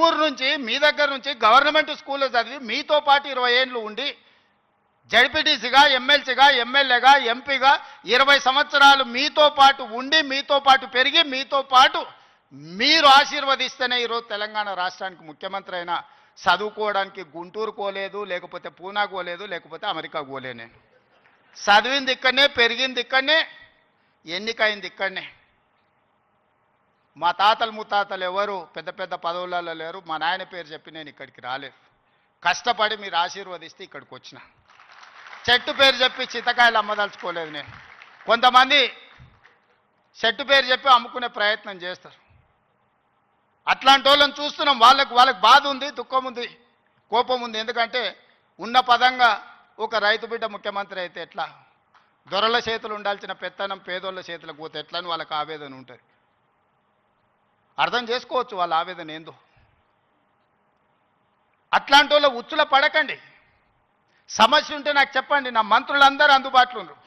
ఊరు నుంచి మీ దగ్గర నుంచి గవర్నమెంట్ స్కూల్లో చదివి మీతో పాటు 20 ఏళ్ళు ఉండి జడ్పీటీసీగా ఎమ్మెల్సీగా ఎమ్మెల్యేగా ఎంపీగా 20 సంవత్సరాలు మీతో పాటు ఉండి మీతో పాటు పెరిగి మీతో పాటు మీరు ఆశీర్వదిస్తేనే ఈరోజు తెలంగాణ రాష్ట్రానికి ముఖ్యమంత్రి అయినా చదువుకోవడానికి గుంటూరు పోలేదు, లేకపోతే పూనా పోలేదు, లేకపోతే అమెరికా పోలే. నేను చదివింది ఇక్కడనే, పెరిగింది ఇక్కడనే, ఎన్నికైంది ఇక్కడనే. మా తాతలు ముత్తాతలు ఎవరు పెద్ద పెద్ద పదవులలో లేరు. మా నాయన పేరు చెప్పి నేను ఇక్కడికి రాలేదు. కష్టపడి మీరు ఆశీర్వదిస్తే ఇక్కడికి వచ్చిన. చెట్టు పేరు చెప్పి చింతకాయలు అమ్మదలుచుకోలేదు నేను. కొంతమంది చెట్టు పేరు చెప్పి అమ్ముకునే ప్రయత్నం చేస్తారు. అట్లాంటి వాళ్ళని చూస్తున్నాం. వాళ్ళకి బాధ ఉంది, దుఃఖం ఉంది, కోపం ఉంది. ఎందుకంటే ఉన్న పదంగా ఒక రైతు బిడ్డ ముఖ్యమంత్రి అయితే ఎట్లా, దొరల చేతులు ఉండాల్సిన పెత్తనం పేదోళ్ళ చేతులకు పోతే ఎట్లా అని వాళ్ళకి ఆవేదన ఉంటుంది. అర్థం చేసుకోవచ్చు వాళ్ళ ఆవేదన ఏందో. అట్లాంటి వాళ్ళ ఉచ్చుల పడకండి. సమస్య ఉంటే నాకు చెప్పండి. నా మంత్రులందరూ అందుబాటులో ఉన్నారు.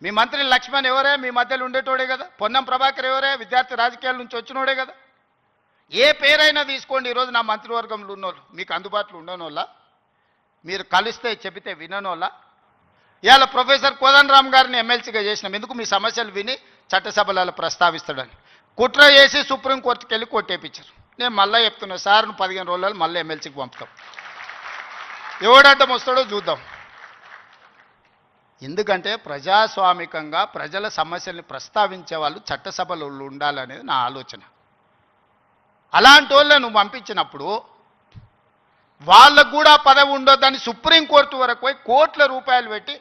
మీ మంత్రి లక్ష్మణ్ ఎవరే మీ మధ్యలో ఉండేటోడే కదా. పొన్నం ప్రభాకర్ ఎవరే విద్యార్థి రాజకీయాల నుంచి వచ్చినోడే కదా. ఏ పేరైనా తీసుకోండి. ఈరోజు నా మంత్రివర్గంలో ఉన్నోళ్ళు మీకు అందుబాటులో ఉండనోళ్ళ, మీరు కలిస్తే చెబితే విననోళ్ళ. ఇవాళ ప్రొఫెసర్ కోదండరామ్ గారిని ఎమ్మెల్సీగా చేసినాం. ఎందుకు మీ సమస్యలు విని చట్టసభలలో ప్రస్తావిస్తాడని. కుట్ర చేసి సుప్రీంకోర్టుకి వెళ్ళి కొట్టేపించారు. నేను మళ్ళీ చెప్తున్నా, సార్ 15 రోజులు మళ్ళీ ఎమ్మెల్సీకి పంపుతాం. ఎవడడ్డం వస్తాడో చూద్దాం. ఎందుకంటే ప్రజాస్వామికంగా ప్రజల సమస్యల్ని ప్రస్తావించే వాళ్ళు చట్టసభలో ఉండాలనేది నా ఆలోచన. అలాంటి వాళ్ళను పంపించినప్పుడు వాళ్ళకు కూడా పదవి ఉండొద్దని సుప్రీంకోర్టు వరకు పోయి కోట్ల రూపాయలు పెట్టి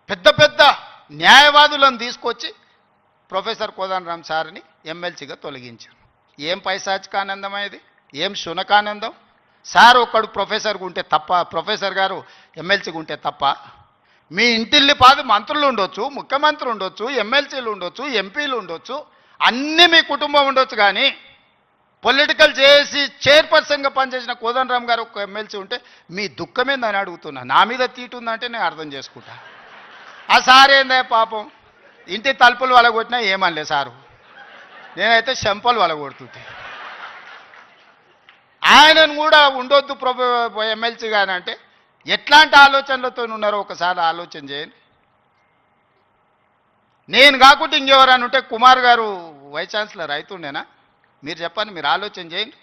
పెద్ద పెద్ద న్యాయవాదులను తీసుకొచ్చి ప్రొఫెసర్ కోదండరామ్ సార్ని ఎమ్మెల్సీగా తొలగించారు. ఏం పైశాచికానందమేది, ఏం శునకానందం. సార్ ఒక్కడు ప్రొఫెసర్గా ఉంటే తప్ప, ప్రొఫెసర్ గారు ఎమ్మెల్సీగా ఉంటే తప్ప. మీ ఇంటిల్లి పాది మంత్రులు ఉండొచ్చు, ముఖ్యమంత్రి ఉండొచ్చు, ఎమ్మెల్సీలు ఉండొచ్చు, ఎంపీలు ఉండొచ్చు, అన్నీ మీ కుటుంబం ఉండొచ్చు. కానీ పొలిటికల్ చేసి చైర్పర్సన్గా పనిచేసిన కోదండరామ్ గారు ఒక ఎమ్మెల్సీ ఉంటే మీ దుఃఖమేందని అడుగుతున్నా. నా మీద తీటుందంటే నేను అర్థం చేసుకుంటా. ఆ సార్ ఏందే పాపం, ఇంటి తలుపులు వలగొట్టినా ఏమనలే సారు. నేనైతే చెంపలు వలగొడుతుంటే. ఆయనను కూడా ఉండొద్దు ఎమ్మెల్సీ కానీ అంటే ఎట్లాంటి ఆలోచనలతో ఉన్నారో ఒకసారి ఆలోచన చేయండి. నేను కాకుండా ఇంకెవరైనా ఉంటే కుమార్ గారు వైస్ ఛాన్సలర్ అవుతుండేనా? మీరు చెప్పండి, మీరు ఆలోచన చేయండి.